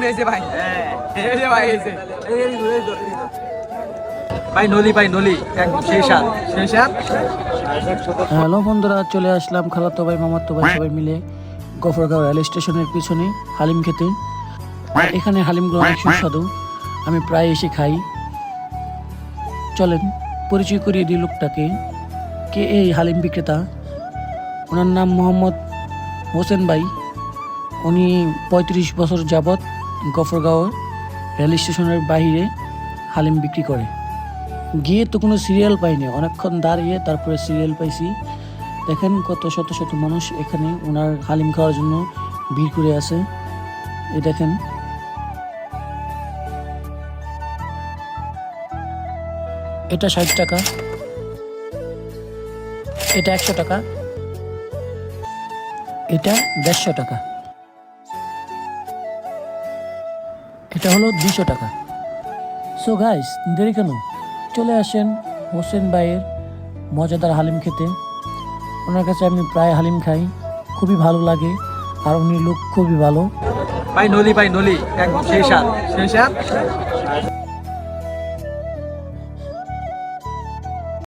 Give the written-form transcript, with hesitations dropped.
নিয়েছে ভাই, এই যে ভাই এসে ভাই নলি একদম শেষ আর হ্যালো বন্ধুরা, চলে আসলাম খালাতো ভাই মামাতো ভাই সবাই মিলে গফরগাঁও রেল স্টেশনের পিছনে হালিম খেতে। এখানে হালিমগুলো অনেক সুস্বাদু, আমি প্রায় এসে খাই। চলেন পরিচয় করিয়ে দিই লোকটাকে। কে এই হালিম বিক্রেতা? ওনার নাম মোহাম্মদ হোসেন ভাই। উনি ৩৫ বছর যাবৎ গফরগাঁও রেল স্টেশনের বাইরে হালিম বিক্রি করে। গিয়ে তো কোনো সিরিয়াল পাইনি, অনেকক্ষণ দাঁড়িয়ে তারপরে সিরিয়াল পাইছি। দেখেন কত শত শত মানুষ এখানে ওনার হালিম খাওয়ার জন্য ভিড় করে আছে। এই দেখেন, এটা ৬০ টাকা, এটা ১০০ টাকা, এটা ১৫০ টাকা, এটা হলো ২০০ টাকা। সো গাইস, দেরি কেন, চলে আসেন হোসেন ভাইয়ের মজাদার হালিম খেতে। ওনার কাছে আমি প্রায় হালিম খাই, খুবই ভালো লাগে, আর উনি লোক খুবই ভালো। ভাই নলি একদম শেষ আর